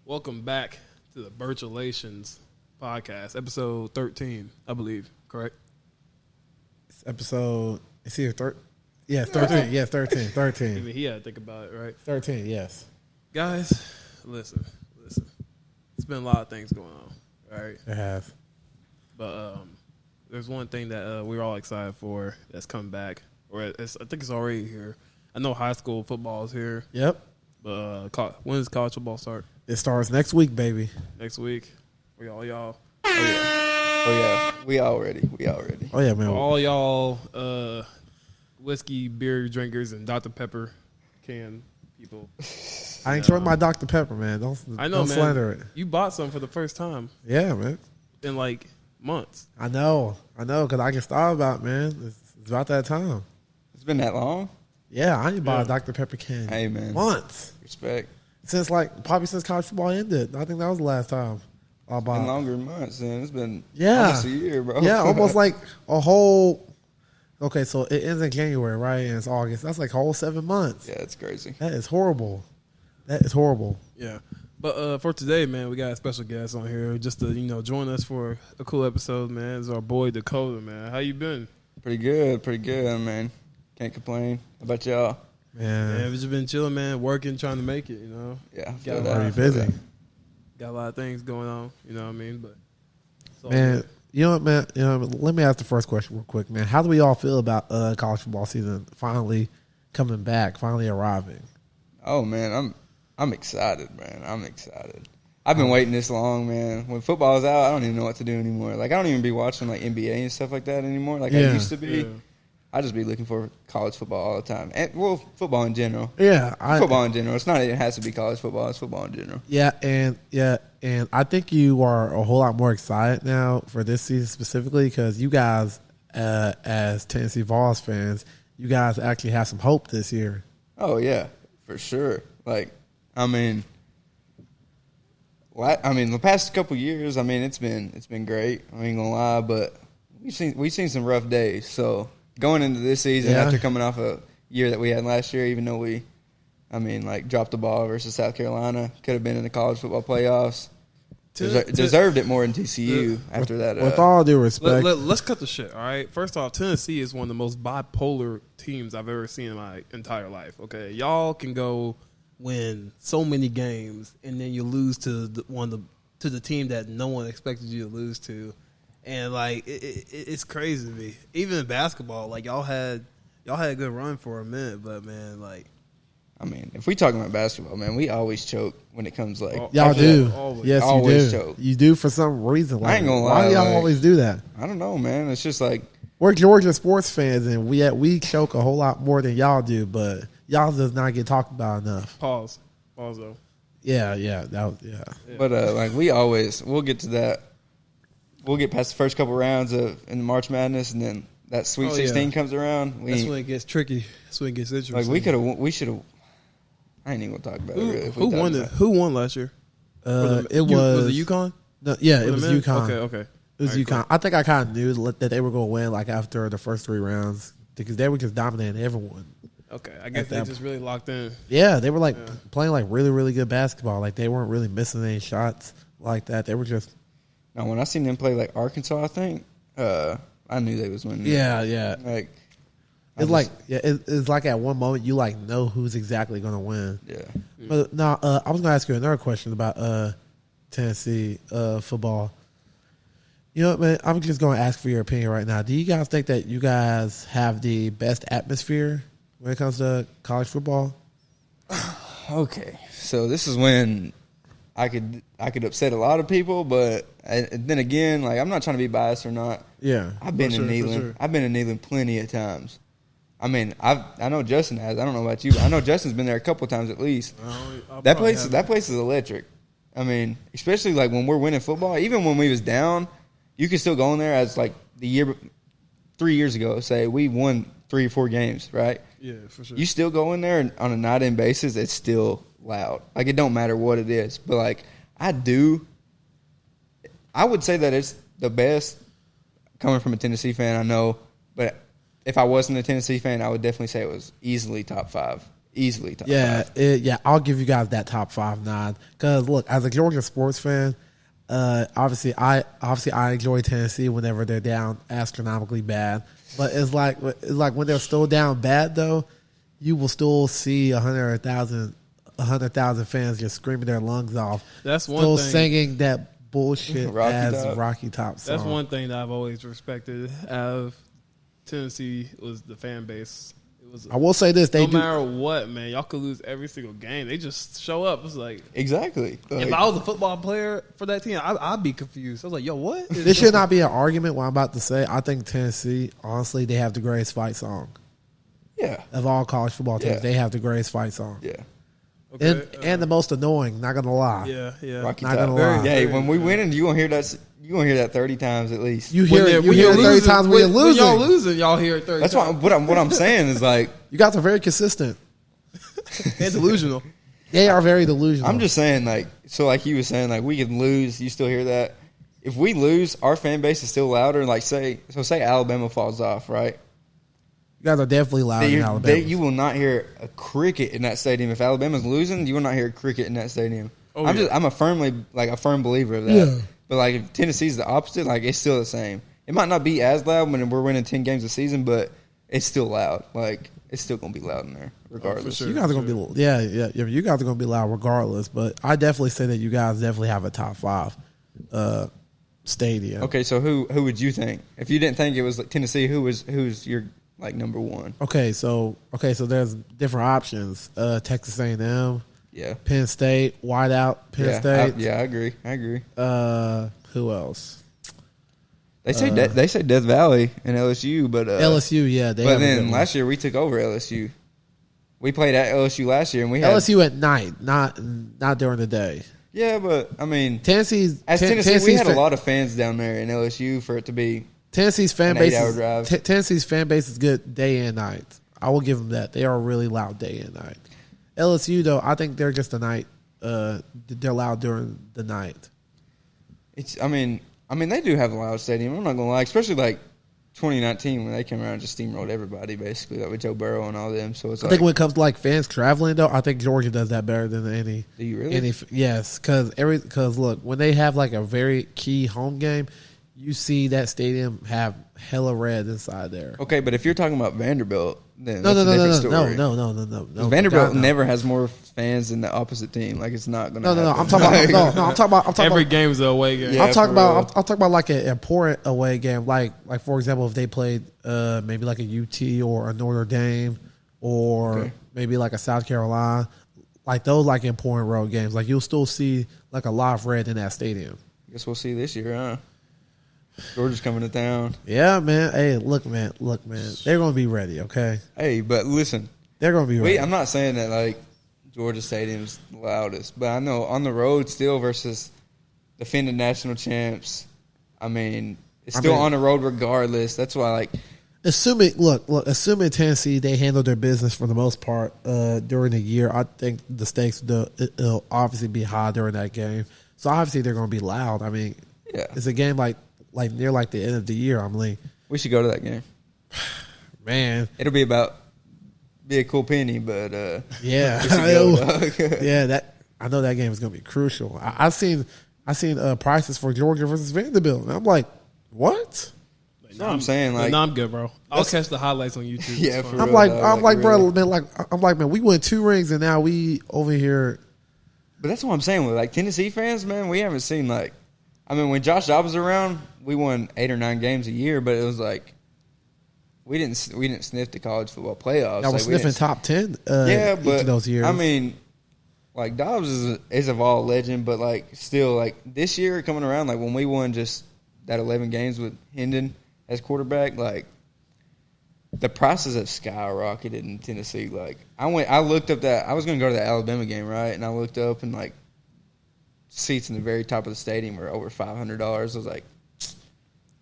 Welcome back to the Burchalations podcast, episode 13, I believe. Correct? It's episode. It's here. Yeah, 13. Yes, 13. 13. Even he had to think about it, right? 13. Yes. Guys, listen. It's been a lot of things going on, right? It has. But there's one thing that we're all excited for that's coming back, or I think it's already here. I know high school football is here. Yep. But when does college football start? It starts next week, baby. Next week. We all y'all. Oh yeah, we all ready. Oh yeah, man. All y'all whiskey, beer drinkers, and Dr. Pepper can people. I enjoy my Dr. Pepper, man. Don't slander it. You bought some for the first time Yeah, man. in like months. I know, because I can start about, man. It's about that time. It's been that long. Yeah, I ain't bought Yeah. a Dr. Pepper can. Hey, man. Months. Respect. Since college football ended. I think that was the last time I bought. Been longer than months, and it's been Yeah. almost a year, bro. Yeah, almost like a whole. Okay, so it ends in January, right? And it's August. That's like a whole 7 months. Yeah, it's crazy. That is horrible. Yeah. But for today, man, we got a special guest on here just to, join us for a cool episode, man. It's our boy Dakota, man. How you been? Pretty good, man. Can't complain. How about y'all? Man, Yeah, we just been chilling, man, working, trying to make it, Yeah, I Got feel a that. lot very I feel busy. that. Got a lot of things going on, you know what I mean? But it's all Man, good. you know what, man? Let me ask the first question real quick, man. How do we all feel about college football season finally coming back, finally arriving? Oh man, I'm excited, man. I'm excited. I've been waiting this long, man. When football's out, I don't even know what to do anymore. Like I don't even be watching like NBA and stuff like that anymore. Like I Yeah. used to be. Yeah. I just be looking for college football all the time, and football in general. Yeah, Football in general. It's not. It has to be college football. It's football in general. and I think you are a whole lot more excited now for this season specifically because you guys, as Tennessee Vols fans, you guys actually have some hope this year. Oh yeah, for sure. Like, the past couple years, it's been great. I ain't gonna lie, but we've seen some rough days. So going into this season, Yeah. after coming off a year that we had last year, even though we, dropped the ball versus South Carolina, could have been in the college football playoffs. Deserved it more than TCU after that. With all due respect, Let's cut the shit, all right? First off, Tennessee is one of the most bipolar teams I've ever seen in my entire life, okay? Y'all can go win so many games, and then you lose to the team that no one expected you to lose to. And, it's crazy to me. Even in basketball, y'all had a good run for a minute, but, man, if we talking about basketball, man, we always choke when it comes y'all after do. that. Always. Yes, Always you do. choke. You do for some reason. I ain't gonna Why lie, do y'all like- always do that? I don't know, man. It's just like, We're Georgia sports fans, and we choke a whole lot more than y'all do, but y'all does not get talked about enough. Pause, though. Yeah. but we'll get to that. We'll get past the first couple rounds in the March Madness, and then that Sweet 16 comes around. That's when it gets tricky. That's when it gets interesting. We should have. I ain't even gonna talk about it. Really, Who won it? Who won last year? Was it UConn? No, yeah, it For was the men? UConn. Okay. It was All right, UConn. I think I kind of knew that they were going to win after the first 3 rounds because they were just dominating everyone. Okay, I guess they just really locked in. Yeah, they were playing really, really good basketball. They weren't really missing any shots like that. They were just Now, when I seen them play Arkansas, I think I knew they was winning. yeah. It's It's like at one moment you know who's exactly going to win. yeah. But now I was going to ask you another question about Tennessee football. You know what, man? I'm just going to ask for your opinion right now. Do you guys think that you guys have the best atmosphere when it comes to college football? Okay, so this is when I could upset a lot of people, but then again, I'm not trying to be biased or not. Yeah, I've been For in sure, Neyland. for sure. I've been in Neyland plenty of times. I know Justin has. I don't know about you, but I know Justin's been there a couple of times at least. That place is electric. Especially when we're winning football. Even when we was down, you could still go in there as 3 years ago. Say we won 3 or 4 games, right? Yeah, for sure. You still go in there and on a night-in basis, it's still loud. It don't matter what it is. But I would say that it's the best coming from a Tennessee fan. I know, but if I wasn't a Tennessee fan, I would definitely say it was easily top 5. Easily top five. Yeah, I'll give you guys that top 5 nod. Because look, as a Georgia sports fan, obviously I enjoy Tennessee whenever they're down astronomically bad. But it's like when they're still down bad though, you will still see 100,000 fans just screaming their lungs off. That's one still thing. singing that bullshit Rocky Top song. That's one thing that I've always respected of Tennessee was the fan base. I will say this: no matter what, man, y'all could lose every single game. They just show up. It's like exactly. If I was a football player for that team, I'd be confused. I was like, yo, what? This should not be an argument. What I'm about to say, I think Tennessee, honestly, they have the greatest fight song. Yeah, of all college football teams, they have the greatest fight song. Yeah, okay, and the most annoying. Not gonna lie. Yeah. Rocky not Top. gonna lie. Yeah, when we win, you gonna hear that. You gonna hear that 30 times at least. You hear it 30 times when you're losing. When y'all losing, y'all hear it 30 That's times. That's what I'm saying is like you guys are very consistent and delusional. They are very delusional. I'm just saying, like, so like he was saying, like we can lose. You still hear that? If we lose, our fan base is still louder. Like say Alabama falls off, right? You guys are definitely loud in Alabama. You will not hear a cricket in that stadium. If Alabama's losing, you will not hear a cricket in that stadium. I'm a firm believer of that. Yeah. But like if Tennessee's the opposite, like it's still the same. It might not be as loud when we're winning 10 games a season, but it's still loud. Like it's still gonna be loud in there, regardless. You guys are gonna be you guys are gonna be loud regardless. But I definitely say that you guys definitely have a top 5 stadium. Okay, so who would you think if you didn't think it was like Tennessee? Who's your like number 1? Okay, so there's different options. Texas A&M. Yeah. Penn State, wideout. Penn State. I agree. Who else? They say Death Valley and LSU, but LSU, yeah. But then last year we took over LSU. We played at LSU last year, and we had LSU at night, not during the day. Yeah, but I mean, Tennessee, we had a lot of fans down there in LSU for it to be Tennessee's fan base. 8-hour drive. Tennessee's fan base is good day and night. I will give them that. They are really loud day and night. LSU though, I think they're just the night. They're loud during the night. I mean, they do have a loud stadium. I'm not gonna lie, especially like 2019 when they came around and just steamrolled everybody basically, like with Joe Burrow and all them. So it's I think when it comes to like fans traveling though, I think Georgia does that better than any. Do you really? Yes, because look, when they have like a very key home game, you see that stadium have hella red inside there. Okay, but if you're talking about Vanderbilt, then no. Vanderbilt never has more fans than the opposite team. Like it's not gonna. No. I'm talking about every game is an away game. Yeah, I'm talking about like an important away game, like for example, if they played maybe like a UT or a Notre Dame or maybe like a South Carolina, like those like important road games. Like you'll still see like a lot of red in that stadium. Guess we'll see this year, huh? Georgia's coming to town. Yeah, man. Hey, look, man. They're going to be ready, okay? Hey, but listen. They're going to be ready. I'm not saying that, like, Georgia Stadium's the loudest, but I know on the road still versus defending national champs, I mean, it's still on the road regardless. That's why, like. Assuming Tennessee, they handle their business for the most part during the year, I think the stakes it'll obviously be high during that game. So, obviously, they're going to be loud. I mean, it's a game like near like the end of the year. I'm like, we should go to that game. Man, it'll be a cool penny, but yeah, that I know that game is gonna be crucial. I seen prices for Georgia versus Vanderbilt, and I'm like, what? That's what I'm saying. Like, no, I'm good, bro. I'll catch the highlights on YouTube. Yeah, for I'm real, like, really. bro, man, we won 2 rings, and now we over here. But that's what I'm saying with like Tennessee fans, man. We haven't seen like. I mean, when Josh Dobbs was around, we won 8 or 9 games a year, but it was like we didn't sniff the college football playoffs. I was sniffing top 10. Each of those years. I mean, like Dobbs is of all legend, but like still, like this year coming around, like when we won just that 11 games with Hendon as quarterback, like the prices have skyrocketed in Tennessee. Like I looked up that I was going to go to the Alabama game, right? And I looked up and like. Seats in the very top of the stadium were over $500. I was like,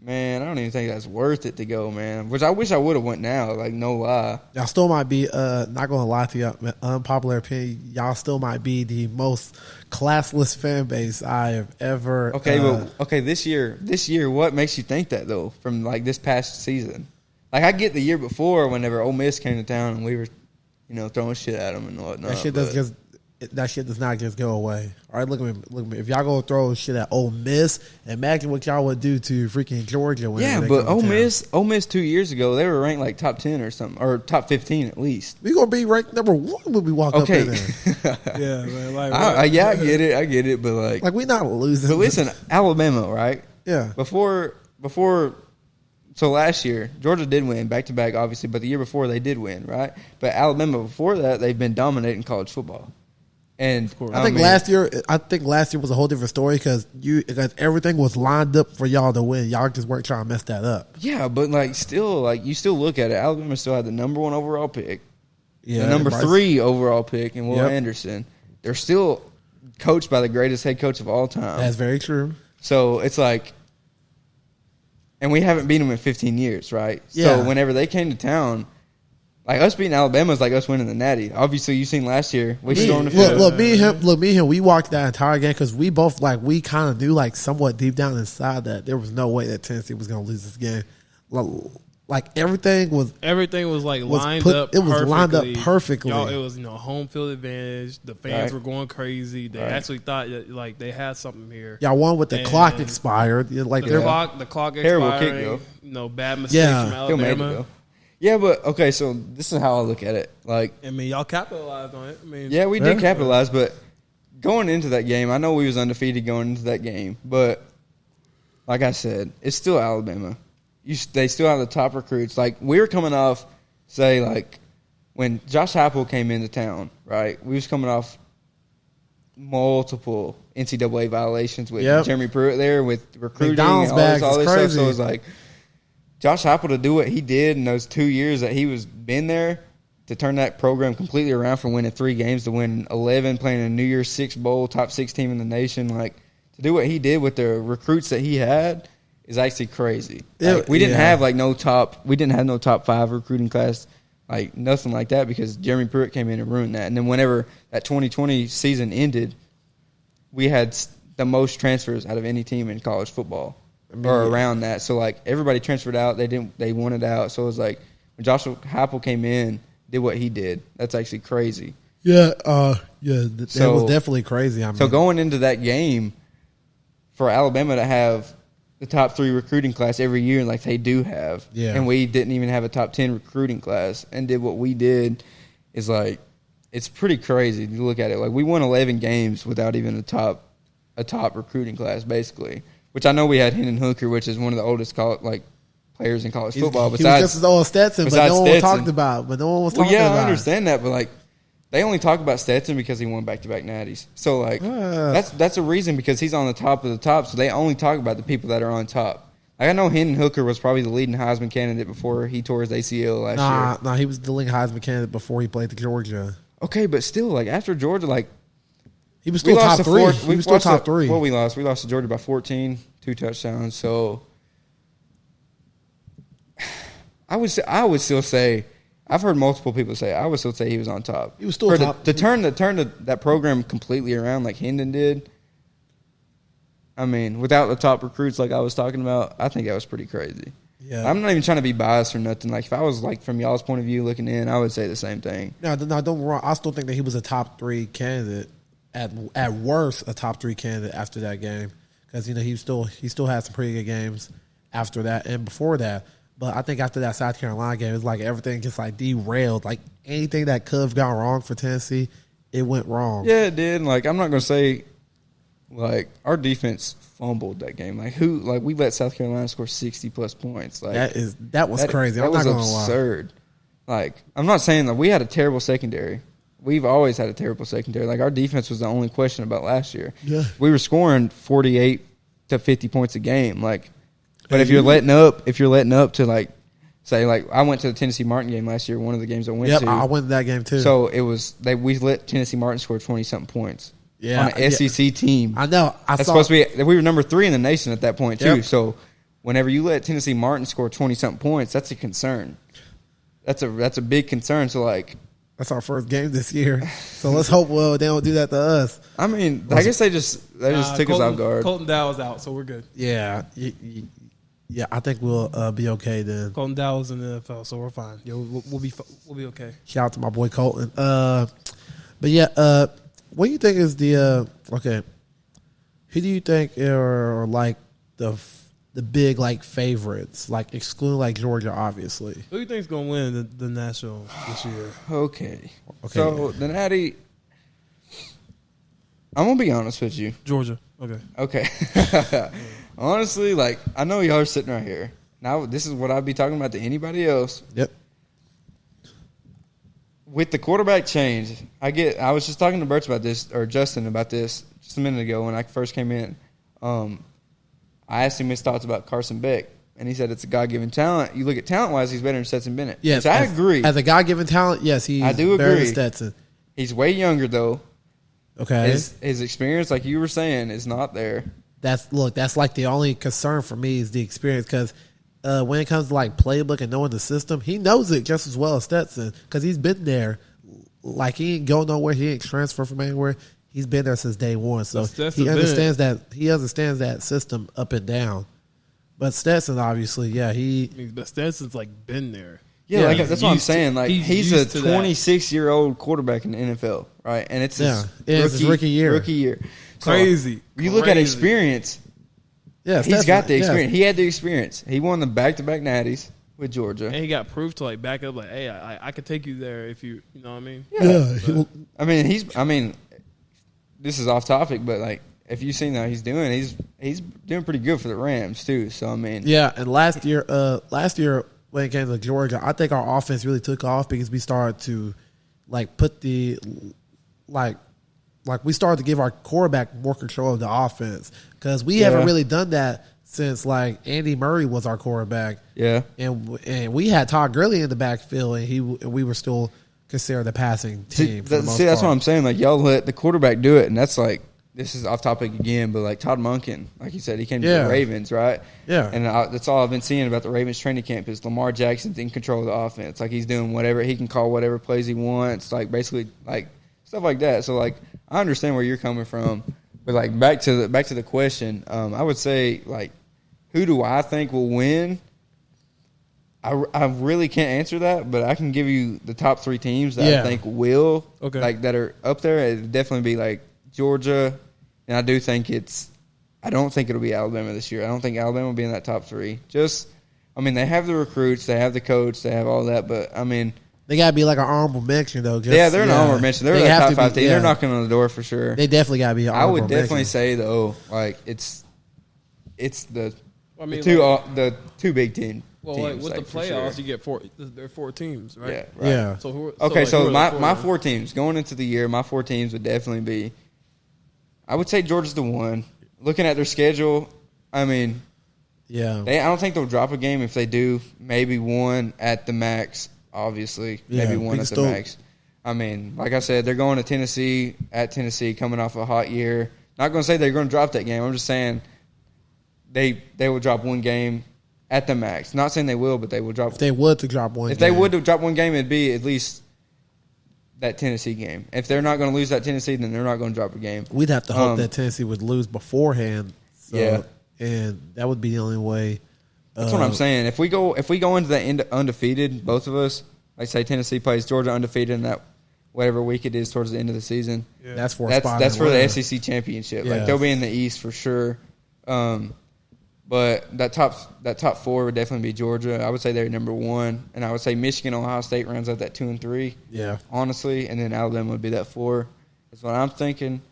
man, I don't even think that's worth it to go, man. Which I wish I would have went now, like no lie. Y'all still might be, not gonna lie to you, unpopular opinion. Y'all still might be the most classless fan base I have ever. Okay, this year, what makes you think that though? From like this past season, like I get the year before, whenever Ole Miss came to town and we were, throwing shit at them and whatnot. That shit does not just go away. All right, look at me. If y'all gonna throw shit at Ole Miss, imagine what y'all would do to freaking Georgia. But Ole Miss 2 years ago, they were ranked like top 10 or something, or top 15 at least. We gonna be ranked number 1 when we walk up in there. Yeah, man. I get it, but like we not losing. But listen, Alabama, right? Yeah. Before, so last year Georgia did win back to back, obviously, but the year before they did win, right? But Alabama before that, they've been dominating college football. And I think last year was a whole different story because everything was lined up for y'all to win. Y'all just weren't trying to mess that up. Yeah, but you still look at it. Alabama still had the number 1 overall pick, the number 3 overall pick, and Will Anderson. They're still coached by the greatest head coach of all time. That's very true. So it's like, and we haven't beat them in 15 years, right? Yeah. So whenever they came to town. Like, us beating Alabama is like us winning the Natty. Obviously, you seen last year. We stormed the field. Look, me and him, we walked that entire game because we both, we kind of knew, somewhat deep down inside that there was no way that Tennessee was going to lose this game. Everything was lined up. It was lined up perfectly. Y'all, it was home field advantage. The fans were going crazy. They actually thought that they had something here. Y'all won with the clock expired. The clock terrible expiring. kick though. Bad mistakes from Alabama. Yeah, but okay, so this is how I look at it. Y'all capitalized on it. Yeah, we did capitalize, but going into that game, I know we was undefeated going into that game, but like I said, it's still Alabama. They still have the top recruits. We were coming off, when Josh Heupel came into town, right? We was coming off multiple NCAA violations with Jeremy Pruitt there, with recruiting and all this stuff. So it was Josh Heupel to do what he did in those 2 years that he was been there, to turn that program completely around from winning 3 games to win 11, playing a New Year's Six bowl, top 6 team in the nation. To do what he did with the recruits that he had is actually crazy. We didn't have no top 5 recruiting class, nothing like that, because Jeremy Pruitt came in and ruined that. And then whenever that 2020 season ended, we had the most transfers out of any team in college football. Or around that, so everybody transferred out. They wanted out. So it was when Joshua Heupel came in, did what he did. That's actually crazy. Yeah, that was definitely crazy. So going into that game, for Alabama to have the top 3 recruiting class every year, like they do have, and we didn't even have a top 10 recruiting class, and did what we did, is it's pretty crazy to look at it. We won 11 games without even a top recruiting class, basically. Which I know we had Hendon Hooker, which is one of the oldest players in college football. He was just as old as Stetson, but no one was talked about. I understand that, but they only talk about Stetson because he won back-to-back natties. So that's a reason, because he's on the top of the top. So they only talk about the people that are on top. I know Hendon Hooker was probably the leading Heisman candidate before he tore his ACL last year. Nah, he was the leading Heisman candidate before he played the Georgia. Okay, but still, after Georgia, he was still top 3. He was still top 3. Well, we lost. We lost to Georgia by 14, 2 touchdowns. So I would still say, I've heard multiple people say, I would still say he was on top. He was still top. To turn that program completely around like Hendon did, without the top recruits like I was talking about, I think that was pretty crazy. Yeah, I'm not even trying to be biased or nothing. If I was from y'all's point of view looking in, I would say the same thing. No, don't get me wrong. I still think that he was a top 3 candidate. At worst, a top 3 candidate after that game, because he still had some pretty good games after that and before that. But I think after that South Carolina game, it's everything just derailed. Anything that could have gone wrong for Tennessee, it went wrong. Yeah, it did. I'm not gonna say our defense fumbled that game. We let South Carolina score 60+ points. That was crazy. That was absurd. I'm not saying we had a terrible secondary. We've always had a terrible secondary. Our defense was the only question about last year. Yeah. We were scoring 48 to 50 points a game. But if you're letting up to say I went to the Tennessee Martin game last year, one of the games I went to. I went to that game too. So it was we let Tennessee Martin score 20-something points. Yeah. On an SEC team. I know. Supposed to be, we were number 3 in the nation at that point too. Yep. So whenever you let Tennessee Martin score 20-something points, that's a concern. That's a big concern. So that's our first game this year, so let's hope they don't do that to us. I guess they just took us off guard. Colton Dow was out, so we're good. Yeah, Yeah, I think we'll be okay then. Colton Dowell's in the NFL, so we're fine. We'll be okay. Shout out to my boy Colton. But yeah, what do you think is the okay? Who do you think are like the big like favorites, like excluding like Georgia, obviously? Who do you think is going to win the national this year? Okay. So the Natty, I'm gonna be honest with you. Georgia. Okay. Honestly, like I know y'all are sitting right here. Now this is what I'd be talking about to anybody else. Yep. With the quarterback change, I was just talking to Burch about this, or Justin about this just a minute ago when I first came in. I asked him his thoughts about Carson Beck, and he said it's a God-given talent. You look at talent-wise, he's better than Stetson Bennett. Yes, which I agree. As a God-given talent, yes, I do better agree. than Stetson. He's way younger, though. Okay. His experience, like you were saying, is not there. That's like the only concern for me is the experience because when it comes to like playbook and knowing the system, he knows it just as well as Stetson because he's been there. Like he ain't go nowhere, he ain't transfer from anywhere. He's been there since day one, so he understands that system up and down. But Stetson, obviously, yeah, But Stetson's like been there. Yeah, like that's what I'm saying. Like he's a used to 26-year-old quarterback in the NFL, right? And it's his rookie year. Rookie year. So Crazy. You look at experience. Yeah, he's got the experience. He had the experience. He won the back-to-back natties with Georgia, and he got proof to like back up. Like, hey, I could take you there if you know what I mean. Yeah. I mean, this is off topic, but like if you've seen how he's doing pretty good for the Rams too. So I mean, yeah. And last year when it came to Georgia, I think our offense really took off because we started to like put the like we started to give our quarterback more control of the offense because we haven't really done that since like Andy Murray was our quarterback. Yeah, and we had Todd Gurley in the backfield, and we were still considered a passing team. That's what I'm saying. Like y'all let the quarterback do it, and that's like this is off topic again, but like Todd Monken, like you said, he came to the Ravens, right? Yeah, and that's all I've been seeing about the Ravens training camp is Lamar Jackson's in control of the offense. Like he's doing whatever he can call whatever plays he wants, like basically like stuff like that. So like I understand where you're coming from, but like back to the question, I would say like who do I think will win? I really can't answer that, but I can give you the top three teams that I think will, like that are up there. It'd definitely be like Georgia, and I don't think it'll be Alabama this year. I don't think Alabama will be in that top three. They have the recruits, they have the coach, they have all that, but I mean, they gotta be like an honorable mention though. They're an honorable mention. They're the top five team. They're knocking on the door for sure. They definitely gotta be. I would definitely say though, like it's the two Big Ten. Well, teams, like with the playoffs, you get four. There are 4 teams, right? Yeah. Right. Yeah. So my 4 teams going into the year, my 4 teams would definitely be. I would say Georgia's the one. Looking at their schedule, I mean, I don't think they'll drop a game. If they do, maybe one at the max. Obviously, maybe one at the max. I mean, like I said, they're going to Tennessee at Tennessee, coming off a hot year. Not going to say they're going to drop that game. I'm just saying they will drop one game. At the max. Not saying they will, but they will drop. If they would to drop one game. If they would to drop one game, it'd be at least that Tennessee game. If they're not going to lose that Tennessee, then they're not going to drop a game. We'd have to hope that Tennessee would lose beforehand. So, and that would be the only way. That's what I'm saying. If we go into the end undefeated, both of us, like say Tennessee plays Georgia undefeated in that whatever week it is towards the end of the season. Yeah. That's for the SEC championship. Like they'll be in the East for sure. But that top 4 would definitely be Georgia. I would say they're number 1, and I would say Michigan, Ohio State rounds out that 2 and 3. Yeah, honestly, and then Alabama would be that 4. That's what I'm thinking.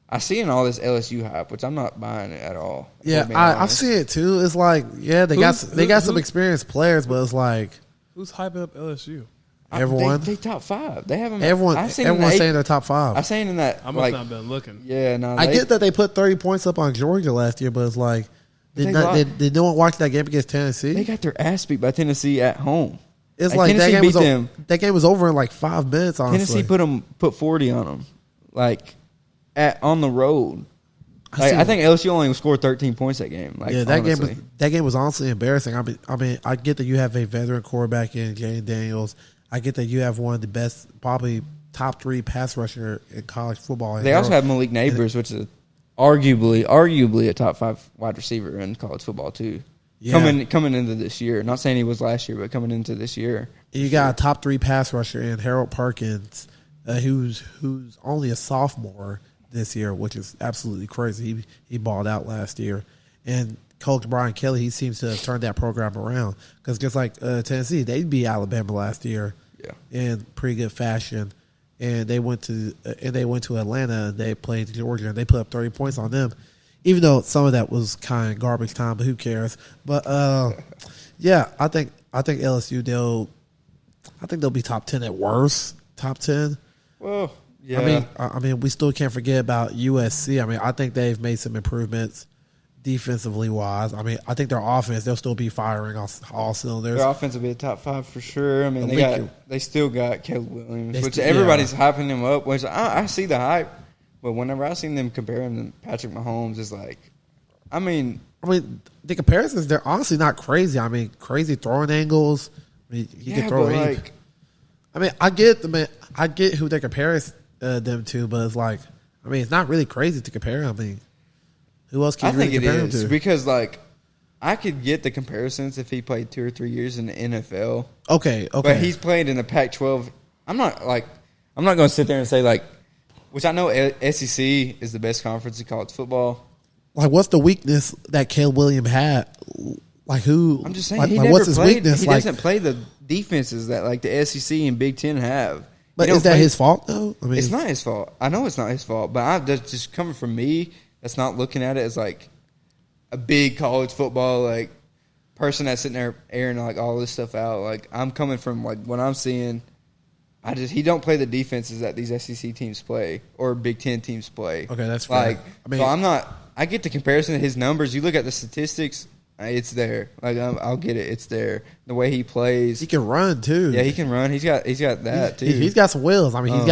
I see in all this LSU hype, which I'm not buying it at all. Yeah, I see it too. It's like they got some experienced players, but it's like who's hyping up LSU? Everyone. They top 5. They have them. Everyone's saying they're top 5. I'm saying in that. I must not been looking. Yeah, no. I get that they put 30 points up on Georgia last year, but it's like. Did no one watch that game against Tennessee? They got their ass beat by Tennessee at home. It's like that game was over in like 5 minutes. Honestly, Tennessee put 40 on them, like on the road. I think LSU only scored 13 points that game. Like, that game was honestly embarrassing. I mean, I get that you have a veteran quarterback in Jane Daniels. I get that you have one of the best, probably top 3 pass rusher in college football. They also have Malik Neighbors, which is arguably a top 5 wide receiver in college football too. coming into this year. Not saying he was last year, but coming into this year. You got a top 3 pass rusher in Harold Perkins, who's only a sophomore this year, which is absolutely crazy. He balled out last year. And Coach Brian Kelly, he seems to have turned that program around. Because just like Tennessee, they beat Alabama last year in pretty good fashion. And they went to Atlanta, and they played Georgia, and they put up 30 points on them. Even though some of that was kind of garbage time, but who cares? But yeah, I think LSU they'll be top 10 at worst. Top 10. Well, yeah. I mean, we still can't forget about USC. I mean, I think they've made some improvements defensively wise. I mean, I think their offense, they'll still be firing all cylinders. Their offense will be a top 5 for sure. I mean, they still got Caleb Williams, which everybody's hyping him up. Which I see the hype, but whenever I seen them compare him to Patrick Mahomes, it's like, I mean, the comparisons, they're honestly not crazy. I mean, crazy throwing angles. I mean, he can throw any. I mean, I get who they compare them to, but it's like, I mean, it's not really crazy to compare. I mean, who else can you really compare him to? Because, like, I could get the comparisons if he played 2 or 3 years in the NFL. Okay. But he's played in the Pac-12. I'm not going to sit there and say, like, which I know SEC is the best conference in college football. Like, what's the weakness that Caleb Williams had? Like, who? I'm just saying, what's his weakness? He doesn't play the defenses that, like, the SEC and Big Ten have. But is that his fault, though? I mean, it's not his fault. I know it's not his fault, but that's just coming from me. That's not looking at it as like a big college football like person that's sitting there airing like all this stuff out. Like, I'm coming from like what I'm seeing. He don't play the defenses that these SEC teams play or Big Ten teams play. Okay, that's fair. Like, I mean, so I'm not. I get the comparison of his numbers. You look at the statistics. It's there. Like, I'll get it. It's there. The way he plays, he can run too. Yeah, he can run. He's got that too. He's got some wheels. I mean, he's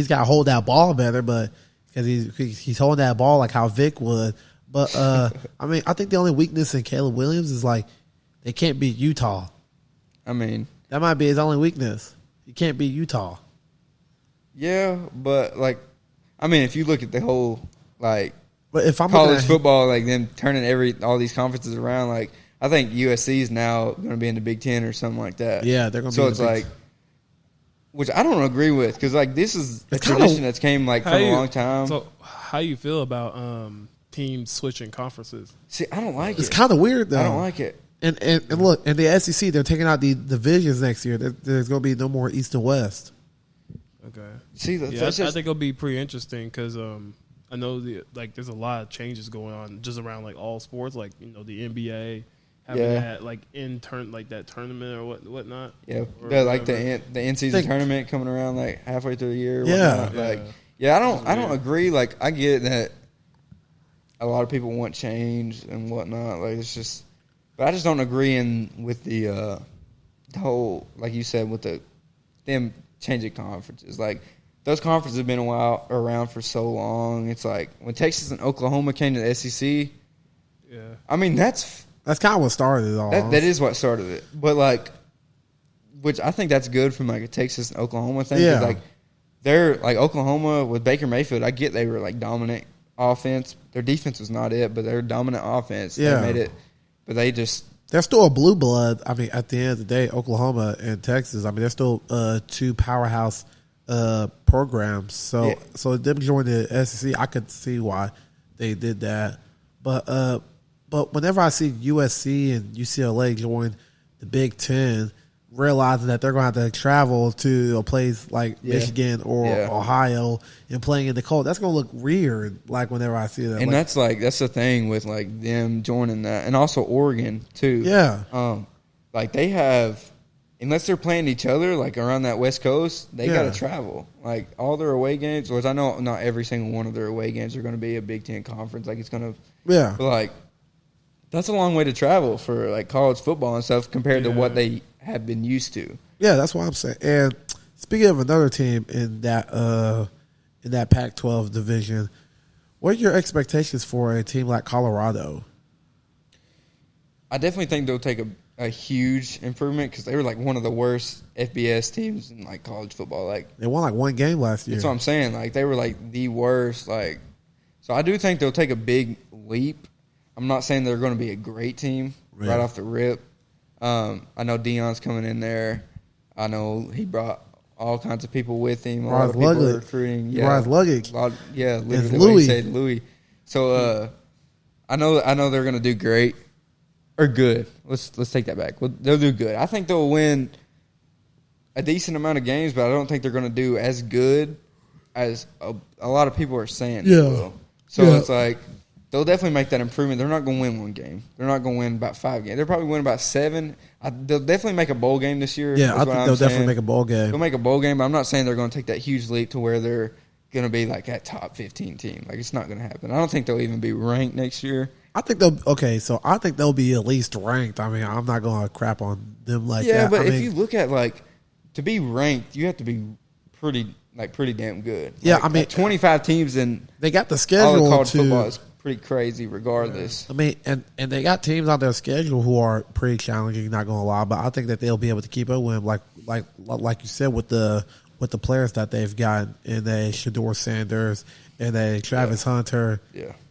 got to hold that ball better, but because he's holding that ball like how Vic would. But I mean, I think the only weakness in Caleb Williams is like they can't beat Utah. I mean, that might be his only weakness. He can't beat Utah. Yeah, but like, I mean, if you look at the whole like. But if I'm college football, like them turning all these conferences around, like I think USC is now going to be in the Big Ten or something like that. Yeah, they're going to be. So it's like, which I don't agree with because like this is a tradition that's came like for a long time. So how you feel about teams switching conferences? See, I don't like it. It's kind of weird though. I don't like it. And look, in the SEC, they're taking out the divisions next year. There's going to be no more East and West. Okay. See, I think it'll be pretty interesting because. I know there's a lot of changes going on just around like all sports, like the NBA having that like that tournament or whatnot. Yeah, like the in-season tournament coming around like halfway through the year. Yeah, I don't agree. Like I get that a lot of people want change and whatnot. Like it's just, but I just don't agree with the whole like you said with them changing conferences like. Those conferences have been around for so long. It's like when Texas and Oklahoma came to the SEC. Yeah, I mean that's kind of what started it all. That is what started it. But like, which I think that's good from like a Texas and Oklahoma thing. Yeah, like they're like Oklahoma with Baker Mayfield. I get they were like dominant offense. Their defense was not it, but they're dominant offense. Yeah, they made it. But they're still a blue blood. I mean, at the end of the day, Oklahoma and Texas. I mean, they're still 2 powerhouse. Programs. So them joining the SEC, I could see why they did that. But whenever I see USC and UCLA join the Big Ten, realizing that they're going to have to travel to a place like Michigan or Ohio and playing in the cold, that's going to look weird. Like whenever I see that, and that's the thing with like them joining that, and also Oregon too. Yeah, like they have. Unless they're playing each other, like around that West Coast, they got to travel. Like all their away games, which I know not every single one of their away games are going to be a Big Ten conference. Like it's going to, but like that's a long way to travel for like college football and stuff compared to what they have been used to. Yeah, that's what I'm saying. And speaking of another team in that Pac-12 division, what are your expectations for a team like Colorado? I definitely think they'll take a huge improvement because they were like one of the worst FBS teams in like college football. Like they won like 1 game last year. That's what I'm saying. Like they were like the worst. So I do think they'll take a big leap. I'm not saying they're going to be a great team, right off the rip. I know Dion's coming in there. I know he brought all kinds of people with him. A lot of people are recruiting. Yeah, Rise luggage. Yeah, it's the Louis. way he said Louis. So I know they're gonna do great or good. Let's take that back. Well, they'll do good. I think they'll win a decent amount of games, but I don't think they're gonna do as good as a lot of people are saying. They will. So it's like they'll definitely make that improvement. They're not gonna win one game. They're not gonna win about 5 games. They'll probably win about 7. They'll definitely make a bowl game this year. Yeah, I think they'll definitely make a bowl game. They'll make a bowl game, but I'm not saying they're going to take that huge leap to where they're going to be like that top 15 team. Like, it's not going to happen. I don't think they'll even be ranked next year. I think they'll be at least ranked. I mean, I'm not going to crap on them like that. Yeah, but if you look at, like, to be ranked, you have to be pretty damn good. Yeah, like, I mean, 25 teams and they got the schedule. All the college football is pretty crazy regardless. I mean, and they got teams on their schedule who are pretty challenging, not going to lie, but I think that they'll be able to keep up with them, like you said, with the players that they've got, and a Shador Sanders, and a Travis Hunter,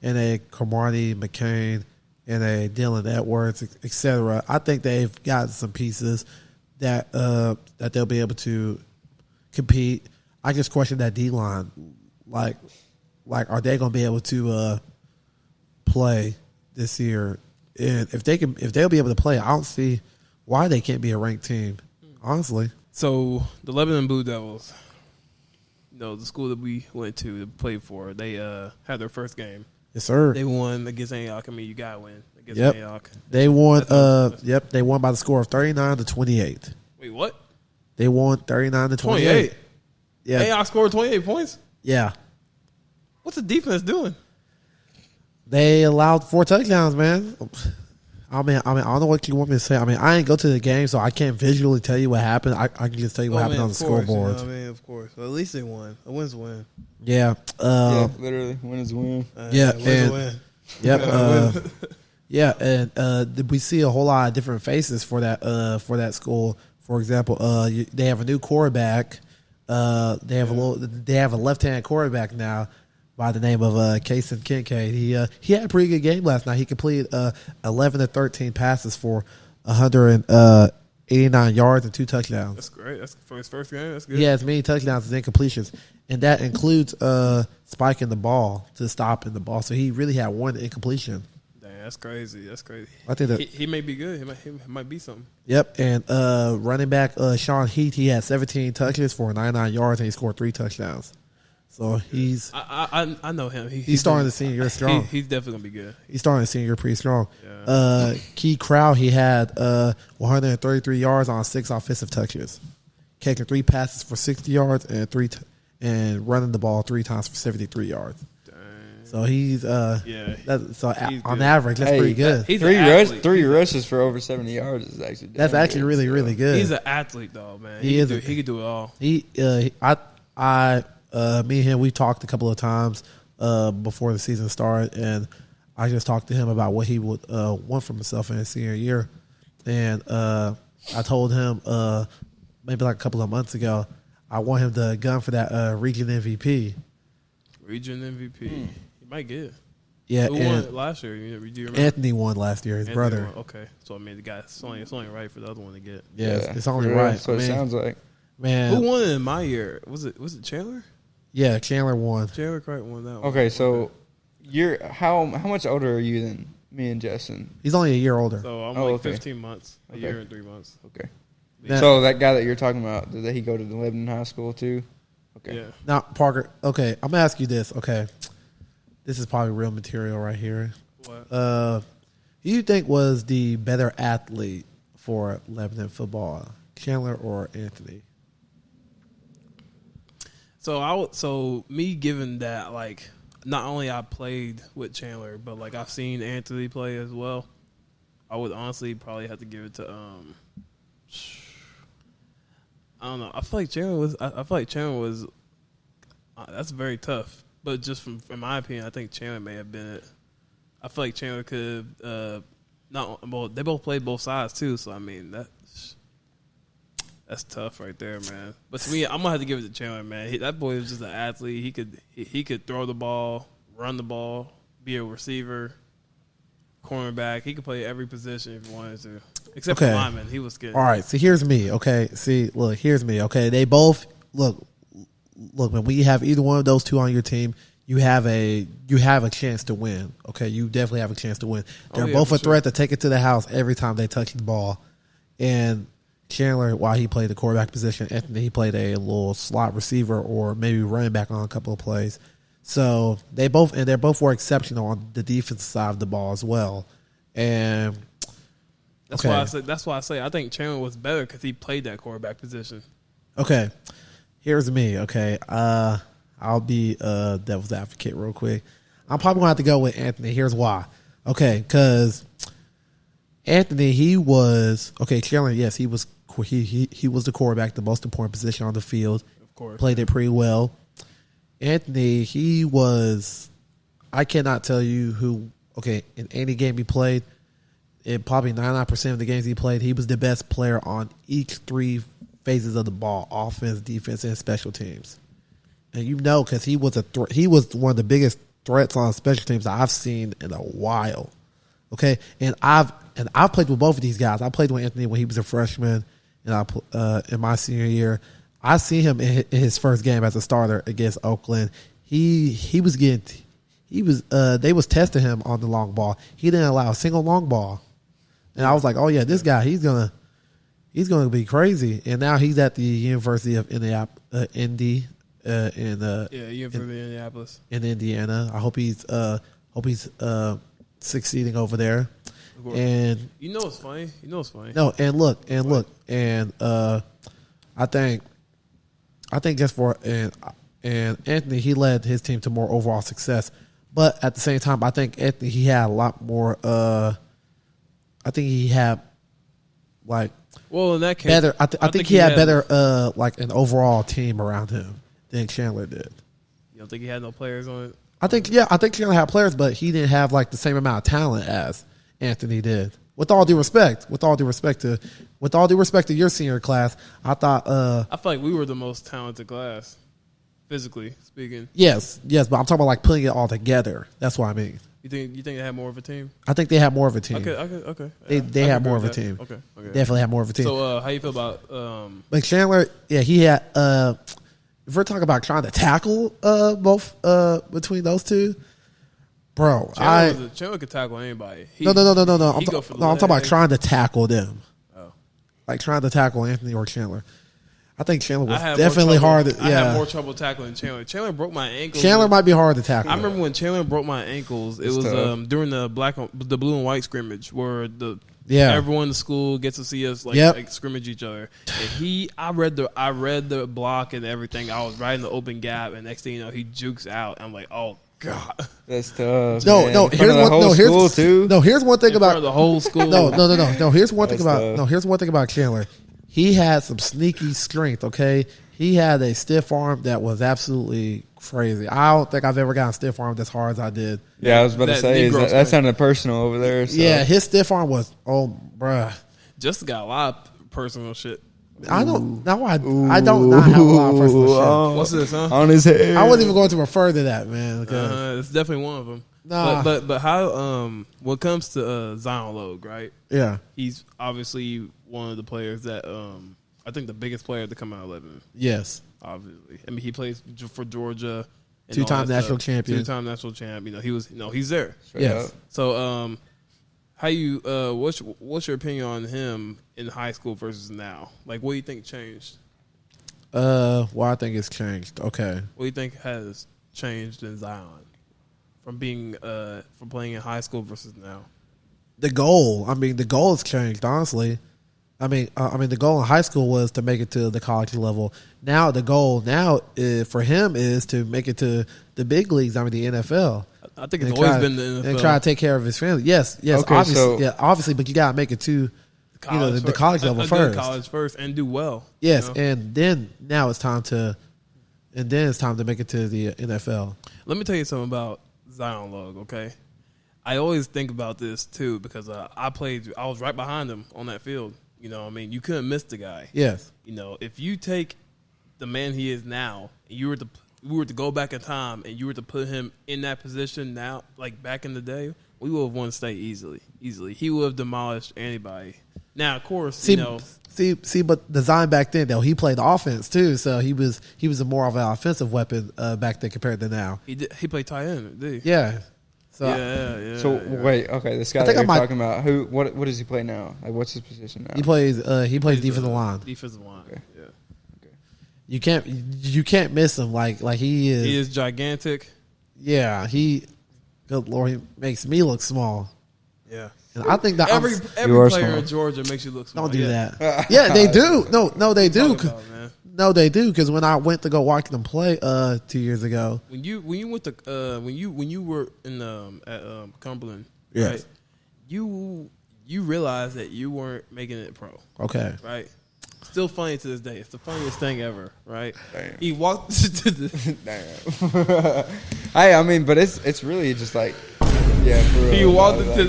and a Kamari McCain, and a Dylan Edwards, etc. I think they've got some pieces that they'll be able to compete. I just question that D line, like are they going to be able to play this year? And if they'll be able to play, I don't see why they can't be a ranked team, honestly. So the Lebanon Blue Devils, the school that we went to play for, they had their first game. Yes, sir. They won against Antioch. I mean, you got to win against Antioch. They won. They won by the score of 39-28. Wait, what? They won 39-28. Yeah. Antioch scored 28 points. Yeah. What's the defense doing? They allowed 4 touchdowns, man. I mean, I don't know what you want me to say. I mean, I didn't go to the game, so I can't visually tell you what happened. I can just tell you what happened on the scoreboard. I mean, of course. Well, at least they won. A win's a win. Yeah. Literally, win is a win. Yeah. Win's a win. Yep. Yeah, and we see a whole lot of different faces for that school. For example, they have a new quarterback. They have a left-hand quarterback now by the name of Kaysen Kincaid. He had a pretty good game last night. He completed 11 to 13 passes for 189 yards and 2 touchdowns. That's great. That's for his first game. That's good. He has many touchdowns and incompletions, and that includes spiking the ball to stop in the ball. So he really had 1 incompletion. That's crazy. That's crazy. I think that he may be good. He might be something. Yep, and running back Sean Heath, he had 17 touches for 99 yards, and he scored 3 touchdowns. So he's I know him. He's starting the senior year strong. He's definitely gonna be good. He's starting the senior year pretty strong. Yeah. Key Crowd, he had 133 yards on 6 offensive touches, catching 3 passes for 60 yards and running the ball 3 times for 73 yards. So he's on average, that's pretty good. He's 3 rushes for over 70 yards is actually that's actually good, really really good. He's an athlete though, man. He could do it all. Me and him, we talked a couple of times before the season started, and I just talked to him about what he would want from himself in his senior year, and I told him maybe like a couple of months ago I want him to gun for that region MVP. Region MVP. He might get it. Yeah, who won it last year? Do you remember? Anthony won last year. His brother. Won. Okay, so I mean, the guy. It's only right for the other one to get. Yeah, it's only right. That's what it sounds like. Man, who won it in my year? Was it Chandler? Yeah, Chandler won. Chandler Crichton won that one. Okay, so you're how much older are you than me and Justin? He's only a year older. So I'm 15 months, a year and 3 months. Okay. Yeah. So that guy that you're talking about, did he go to the Lebanon High School too? Okay. Yeah. Now, Parker, okay, I'm going to ask you this. Okay. This is probably real material right here. What? Who you think was the better athlete for Lebanon football, Chandler or Anthony? So me given that, like, not only I played with Chandler, but like I've seen Anthony play as well, I would honestly probably have to give it to I don't know. I feel like Chandler was. That's very tough, but just in my opinion, I think Chandler may have been it. I feel like Chandler could not. Well, they both played both sides too, so I mean that's tough right there, man. But to me, I'm gonna have to give it to Chandler, man. That boy was just an athlete. He could throw the ball, run the ball, be a receiver. cornerback. He could play every position if he wanted to, except for lineman. He was good. All right, so here's me. Okay, here's me. Okay, they both look. When we have either one of those two on your team, you have a chance to win. Okay, you definitely have a chance to win. They're both a threat to take it to the house every time they touch the ball. And Chandler, while he played the quarterback position, Anthony, he played a little slot receiver or maybe running back on a couple of plays. So they both were exceptional on the defensive side of the ball as well. And that's why I say I think Chandler was better because he played that quarterback position. Okay, here's me. Okay, I'll be devil's advocate real quick. I'm probably going to have to go with Anthony. Here's why. Okay, because Anthony, Chandler, yes, he was the quarterback, the most important position on the field. Of course. Played it pretty well. Anthony, I cannot tell you who, in any game he played, in probably 99% of the games he played, he was the best player on each three phases of the ball, offense, defense, and special teams. And because he was he was one of the biggest threats on special teams I've seen in a while. Okay, and I've played with both of these guys. I played with Anthony when he was a freshman, and in my senior year, I see him in his first game as a starter against Oakland. They was testing him on the long ball. He didn't allow a single long ball, and I was like, oh yeah, this guy, he's gonna be crazy. And now he's at the University of Indy. University of Indianapolis in Indiana. I hope he's succeeding over there. And it's funny. No, and look, I think just for and Anthony, he led his team to more overall success. But at the same time, I think Anthony, he had a lot more. I think he had in that case, better. I think he had better an overall team around him than Chandler did. You don't think he had no players on it? I think Chandler had players, but he didn't have the same amount of talent as Anthony did. With all due respect to your senior class, I thought I feel like we were the most talented class, physically speaking. Yes, but I'm talking about putting it all together. That's what I mean. You think they had more of a team? I think they had more of a team. Okay. They had more of a team. Okay. Definitely had more of a team. So how you feel about like Chandler? Yeah, he had. If we're talking about trying to tackle both between those two, bro, Chandler could tackle anybody. No. I'm talking about trying to tackle them. Oh, like trying to tackle Anthony or Chandler. I think Chandler was definitely hard. I had more trouble tackling Chandler. Chandler broke my ankles. Chandler might be hard to tackle. I remember when Chandler broke my ankles. It was during the blue and white scrimmage where everyone in the school gets to see us like scrimmage each other. And I read the block and everything. I was right in the open gap, and next thing you know, he jukes out. I'm like, oh God, that's tough. No. Here's one thing about the whole school. No. Here's one thing about Chandler. He had some sneaky strength. Okay, he had a stiff arm that was absolutely crazy. I don't think I've ever gotten stiff arm as hard as I did. Yeah, I was about to say that sounded personal over there. So. Yeah, his stiff arm was bruh. Just got a lot of personal shit. I don't not have a lot of personal shit. What's this, huh? On his head. I wasn't even going to refer to that, man. It's definitely one of them. Nah. But how when it comes to Zion Logue, right? Yeah. He's obviously one of the players that I think the biggest player to come out of Lebanon. Yes. Obviously. I mean, he plays for Georgia. Two-time national champion. Two-time national champ. He's there. Yes. So how you what's your opinion on him in high school versus now? Like, what do you think changed? Well, I think it's changed. Okay. What do you think has changed in Zion from being from playing in high school versus now? The goal has changed, honestly. The goal in high school was to make it to the college level. Now the goal for him is to make it to the big leagues. The NFL. I think it's always been the NFL. And try to take care of his family. Yes, okay, obviously, but you gotta make it to the college level first. College first and do well. Yes, and then now it's time to make it to the NFL. Let me tell you something about Zion Logue. Okay, I always think about this too because I was right behind him on that field. You know what I mean? You couldn't miss the guy. Yes. If you take the man he is now, and we were to go back in time and you were to put him in that position now, like back in the day, we would have won state easily. He would have demolished anybody. Now, of course, See, but the Zion back then though, he played offense too, so he was a more of an offensive weapon back then compared to now. He played tight end, did he? Yeah. So yeah. So wait, okay, this guy that you're talking about, what does he play now? Like, what's his position now? He plays defensive line. Defensive line. Okay. Yeah. Okay. You can't miss him. Like he is. He is gigantic. Yeah. Good Lord, he makes me look small. Yeah. And I think that every player small. in Georgia makes you look small. Don't do that. Yeah, they do. No, they do. No, they do. Because when I went to go watch them play 2 years ago, when you went to when you were in at Cumberland, yes. right? You realized that you weren't making it pro. Okay. Right. Still funny to this day. It's the funniest thing ever, right? Damn. He walked to the. Damn. Hey, I mean, but it's really just like, yeah. For real, He walked into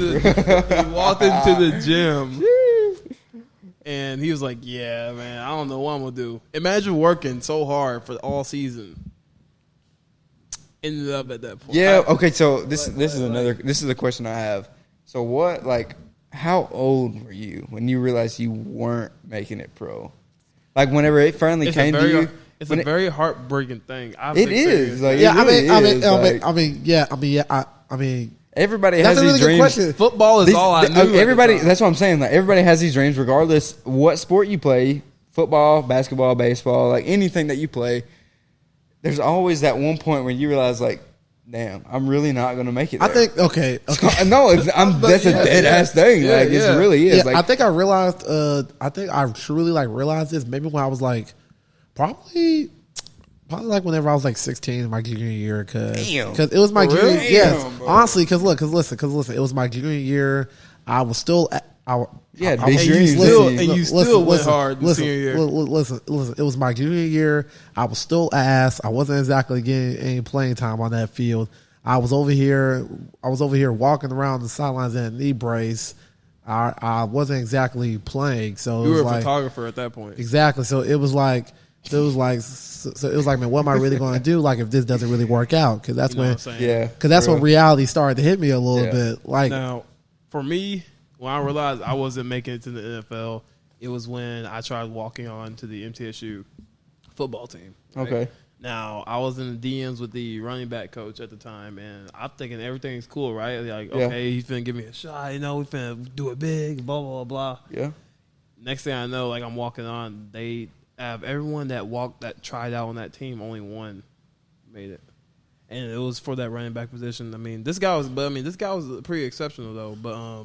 the gym, and he was like, "Yeah, man, I don't know what I'm gonna do." Imagine working so hard for all season. Ended up at that point. Yeah. Okay. So this is a question I have. So what, like, how old were you when you realized you weren't making it pro? Like, whenever it finally came to you. It's a very heartbreaking thing. It is. Like, yeah, I mean, everybody has that's a really these good dreams. question. Football is all I knew. Everybody. That's what I'm saying. Like, everybody has these dreams, regardless what sport you play. Football, basketball, baseball, like anything that you play. There's always that one point where you realize, like, damn, I'm really not going to make it there. I think okay. No, that's a dead ass thing. Yeah, like, it really is. Yeah, like, I think I realized. I think I truly realized this maybe when I was like, probably like whenever I was like 16 in my junior year, because it was my junior. Really? Yes, Damn, honestly, because listen, it was my junior year. I was still. these dreams. You still went hard the senior year. Listen. It was my junior year. I was still ass. I wasn't exactly getting any playing time on that field. I was over here walking around the sidelines in a knee brace. I wasn't exactly playing. So You were a photographer at that point. Exactly. So it was like, man, what am I really going to do? Like, if this doesn't really work out, because that's when reality started to hit me a little bit. Like, now, for me, when I realized I wasn't making it to the NFL, it was when I tried walking on to the MTSU football team. Right? Okay. Now, I was in the DMs with the running back coach at the time, and I'm thinking everything's cool, right? Like, okay, he's finna give me a shot, we finna do it big, blah, blah, blah. Yeah. Next thing I know, like, I'm walking on, they have everyone that tried out on that team, only one made it. And it was for that running back position. I mean, this guy was pretty exceptional, though, but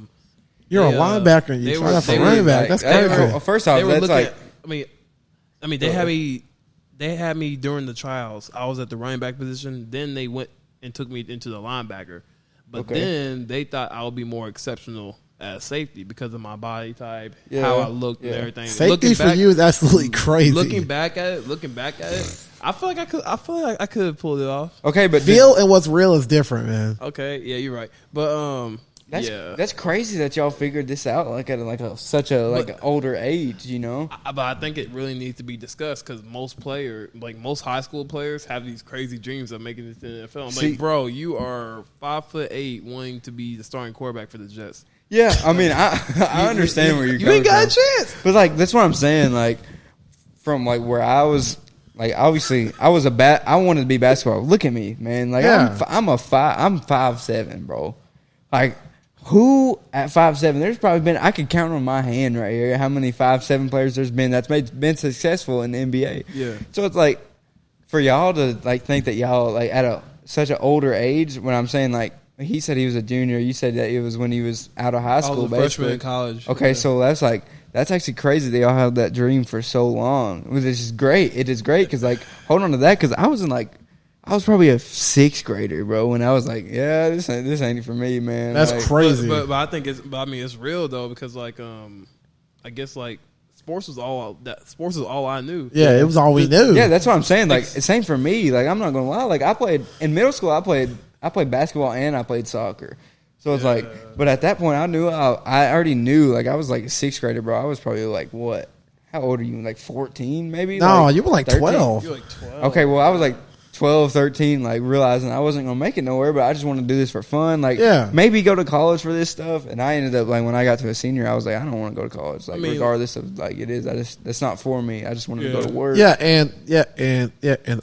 you're a linebacker and you try out for running back. That's crazy. First off, that's like, they had me during the trials. I was at the running back position. Then they went and took me into the linebacker. But then they thought I would be more exceptional as safety because of my body type, how I looked, and everything. Safety for you is absolutely crazy. Looking back at it, I feel like I could have pulled it off. Okay, but feel and what's real is different, man. Okay, yeah, you're right. But that's crazy that y'all figured this out like at such an older age, you know. But I think it really needs to be discussed because most high school players have these crazy dreams of making it to the NFL. I'm like, bro, you are 5'8", wanting to be the starting quarterback for the Jets. Yeah, I mean, I understand where you're coming from. You ain't got a chance. But like, that's what I'm saying. Like, from like where I was. Like, obviously, I wanted to be basketball. Look at me, man. Like, I'm 5'7", bro. Like, who at 5'7"? There's probably been, I could count on my hand right here how many 5'7" players there's been that's been successful in the NBA. Yeah. So it's like, for y'all to like think that y'all like at such an older age. When I'm saying, like, he said he was a junior, you said that it was when he was out of high school, basically. Freshman in college. Okay, so that's actually crazy. They all had that dream for so long, which is great. It is great because, like, hold on to that, because I was probably a 6th grader, bro, when I was like, yeah, this ain't for me, man. That's like, crazy. But I think it's real though, because like I guess like sports was all I knew. Yeah, it was all we knew. Yeah, that's what I'm saying. Like, same for me. Like, I'm not gonna lie. Like, I played in middle school. I played basketball and I played soccer. So it's like, but at that point, I already knew. Like, I was like a 6th grader, bro. I was probably like, what? How old are you? Like 14, maybe? No, like you were like 13? 12. You're like 12. Okay, well, I was like 12, 13, like realizing I wasn't gonna make it nowhere, but I just want to do this for fun. Like, Yeah. maybe go to college for this stuff. And I ended up like when I got to a senior, I was like, I don't want to go to college. Like, regardless of like it is, that's not for me. I just wanted to go to work. And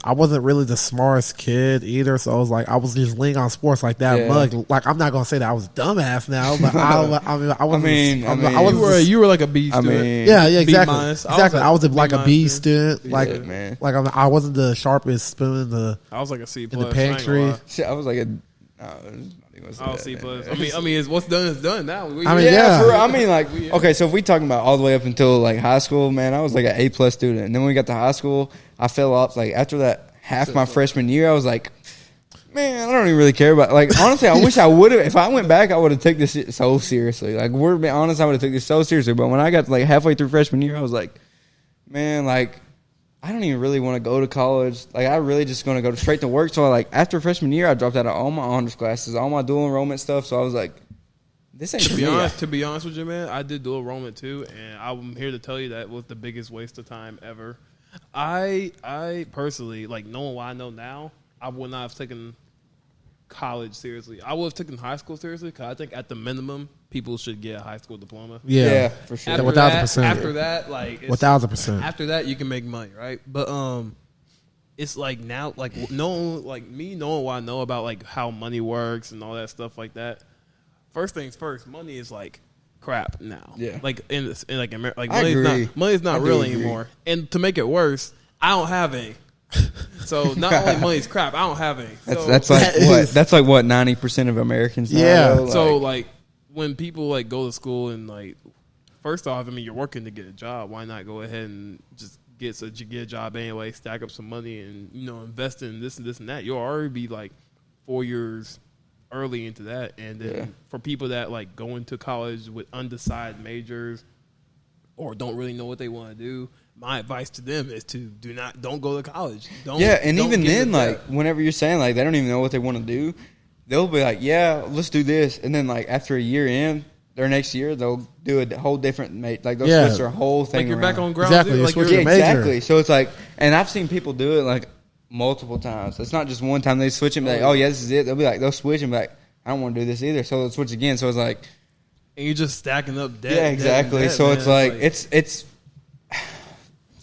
I wasn't really the smartest kid either, so I was like, I was just leaning on sports like that. Yeah. Like, I'm not gonna say that I was a dumbass now, but I wasn't. You were like a B student. Exactly. I was like a B student. Yeah, man. Like I wasn't the sharpest spoon in the. I was like a C in plus the pantry. Shit, I was like a. C plus. I mean, it's what's done is done now. For real. Like, okay, so if we talking about all the way up until like high school, man, I was like an A+ student, and then when we got to high school, I fell off. Like after that half my freshman year, I was like, man, I don't even really care about. Like honestly, I wish I would have. If I went back, I would have took this so seriously. Like we're being honest, I would have took this so seriously. But when I got to like halfway through freshman year, I was like, man, like. I don't even really want to go to college. Like, I really just going to go straight to work. So, like, after freshman year, I dropped out of all my honors classes, all my dual enrollment stuff. So, I was like, this ain't for me. To be honest with you, man, I did dual enrollment, too. And I'm here to tell you that was the biggest waste of time ever. I personally, like, knowing what I know now, I would not have taken college seriously. I would have taken high school seriously because I think at the minimum, people should get a high school diploma. Yeah, for sure. 1,000%. After that, like 1,000%. After that, you can make money, right? But it's like now, like knowing what I know about like how money works and all that stuff like that. First things first, money is like crap now. Yeah, like in like America, like money's not real anymore. And to make it worse, I don't have any. So not only money's crap, I don't have any. That's like what 90% of Americans. Yeah. So like when people like go to school and like, first off, I mean, you're working to get a job. Why not go ahead and just get a job anyway, stack up some money, and invest in this and this and that. You'll already be like 4 years early into that. And then for people that like go into college with undecided majors or don't really know what they want to do, my advice to them is to don't go to college. Even then, like whenever you're saying like they don't even know what they want to do, they'll be like, yeah, let's do this, and then like after a year in, their next year they'll do a whole different they'll switch their whole thing. Like you're around. back on ground. Exactly. Like Exactly. So it's like, and I've seen people do it like multiple times. It's not just one time they switch and be like, oh yeah, this is it. They'll switch and be like, I don't want to do this either. So they'll switch again. So it's like, and you're just stacking up debt. Yeah, exactly. Debt, so man. it's like it's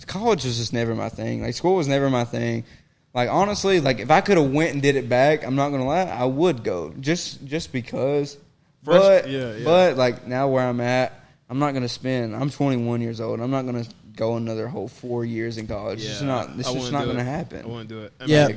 college was just never my thing. Like school was never my thing. Like honestly, like if I could have went and did it back, I'm not gonna lie, I would go just because. But like now where I'm at, I'm not gonna spend. I'm 21 years old. I'm not gonna go another whole 4 years in college. Yeah, It's just not gonna happen. I wouldn't do it. Yeah.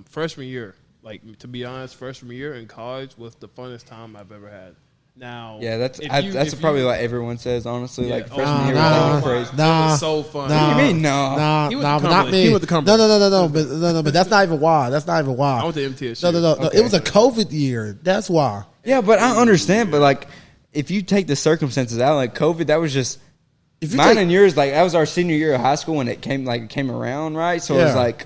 Freshman year. Like to be honest, freshman year in college was the funnest time I've ever had. Now, yeah, that's probably what everyone says. Honestly, like freshman year was crazy. It was so fun. What do you mean? No, not me. He went to Cumberland. No, but that's not even why. That's not even why. I went to MTSU. No. Okay. It was a COVID year. That's why. Yeah, but I understand. But like, if you take the circumstances out, like COVID, that was just mine and yours. Like that was our senior year of high school when it came around, right? So it was like.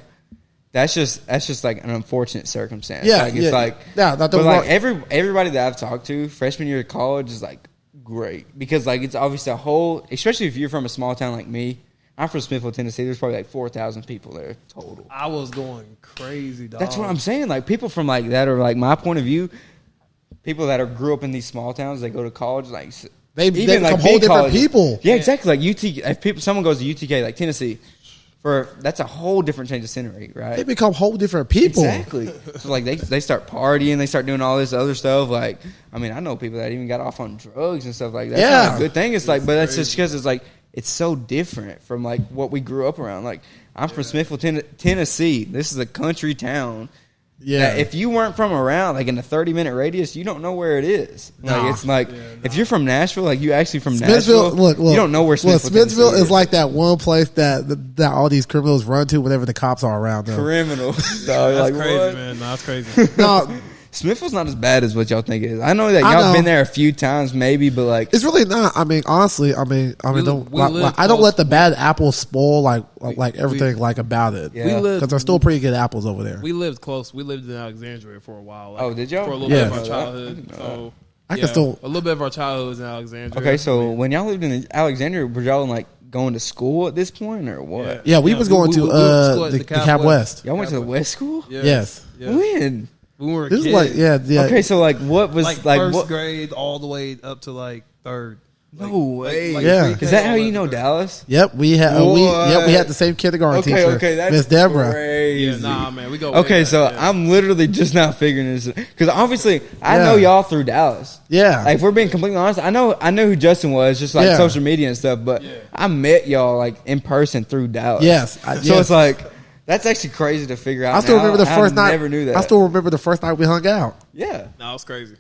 That's just like an unfortunate circumstance. Yeah, like, it's like but like everybody that I've talked to, freshman year of college is like great because like it's obviously a whole. Especially if you're from a small town like me, I'm from Smithville, Tennessee. There's probably like 4,000 people there total. I was going crazy, dog. That's what I'm saying. Like people from like that are like my point of view. People that grew up in these small towns, they go to college like they become whole different people. Yeah, exactly. Like if someone goes to UTK, like Tennessee. That's a whole different change of scenery, right? They become whole different people. Exactly. So like they start partying, they start doing all this other stuff. Like I mean, I know people that even got off on drugs and stuff like that. Yeah, that's not a good thing. It's like, but that's just because it's like it's so different from like what we grew up around. Like I'm from Smithville, Tennessee. This is a country town. Yeah. If you weren't from around, like in a 30-minute radius, you don't know where it is. Like it's like if you're from Nashville, like you actually from Nashville, look, you don't know where Smithville is like that one place that all these criminals run to whenever the cops are around them. Criminals. That's like, crazy, what? man. No, that's crazy. No, Smithville's not as bad as what y'all think it is. I know that y'all been there a few times, maybe, but like it's really not. I mean, honestly, I don't let the bad apples spoil like everything like about it. Yeah. Because there's still pretty good apples over there. We lived close. We lived in Alexandria for a while. Like, oh, did y'all? For a little bit of our childhood. I can still a little bit of our childhood was in Alexandria. Okay, so when y'all lived in Alexandria, were y'all in like going to school at this point or what? Yeah, we was going to the Cab West. Y'all went to the West School? Yeah. Yes. Yeah. When? We were This kids. is like yeah. Okay, so like what was like like first what? grade all the way up to like third. No way. Yeah. Is that how you know Dallas? Yep, we had we had the same kindergarten teacher, that's Miss Deborah. crazy. Yeah, nah, man, we go. Okay, way so back, yeah. I'm literally just now figuring this because obviously I Yeah. know y'all through Dallas. Yeah, Like if we're being completely honest, I know who Justin was, just like Yeah. social media and stuff. But Yeah. I met y'all like in person through Dallas. yes. So it's like that's actually crazy to figure out. I still now. remember the first night. I never knew that. I still remember the first night we hung out. Yeah. No, it's crazy.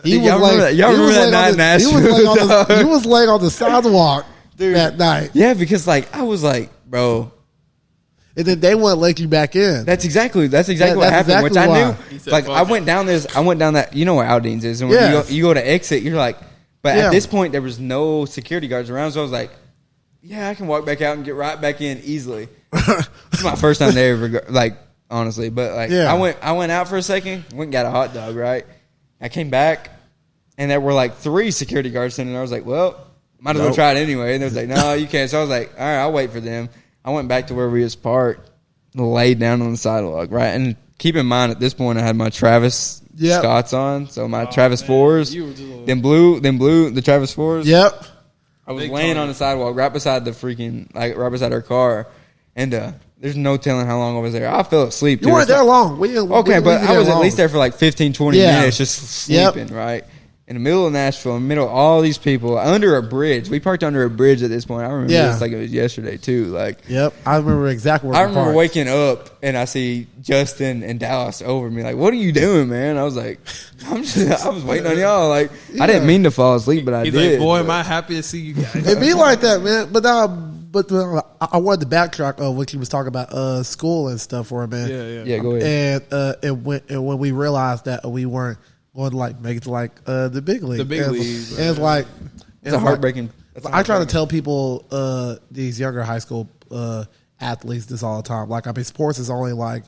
He Y'all remember that? Y'all he was remember that laying night in on the- he was laying on the- Nashville, He was laying on the sidewalk Dude. that night, Yeah, because like I was like, bro, and then they wouldn't let you back in. that's exactly Yeah, what happened. that's Which exactly I why. knew. He said, Like "Fuck I it." went down that. You know where Aldine's is, and when Yes. you go to exit, you're like, but Yeah. at this point there was no security guards around, so I was like, yeah, I can walk back out and get right back in easily. This is my first time there, like honestly, but like Yeah. I went out for a second, went and got a hot dog, right? I came back, and there were like 3 security guards sitting there. I was like, well, might as well Nope. try it anyway. And they was like, no, you can't. So I was like, all right, I'll wait for them. I went back to where we was parked, laid down on the sidewalk, right? And keep in mind, at this point, I had my Travis Yep. Scotts on, so my Travis man. 4s, You were just a little- then blue, the Travis 4s. Yep. I was Big laying time. on the sidewalk right beside the freaking, like right beside our car, and there's no telling how long I was there. I fell asleep. You too. weren't It's there not- long. We didn't, Okay, we but didn't I was there at least long. there for like 15, 20 Yeah. minutes just Yep. sleeping, right? In the middle of Nashville, in the middle of all these people, under a bridge. We parked under a bridge at this point. I remember Yeah. this like it was yesterday, too. Like, Yep, I remember exactly where I we remember parked. waking up and I see Justin and Dallas over me. Like, what are you doing, man? I was like, I was waiting on y'all. Like, I didn't mean to fall asleep, but I He's did. like, boy, but- am I happy to see you guys. It be like that, man. But I wanted to backtrack of what you was talking about, school and stuff for a minute. Yeah. Yeah, go ahead. And when we realized that we weren't going to like make it to like the big league, The big and, leagues, and it's like It's a heartbreaking. I try to tell people these younger high school athletes this all the time. Like, I mean, sports is only like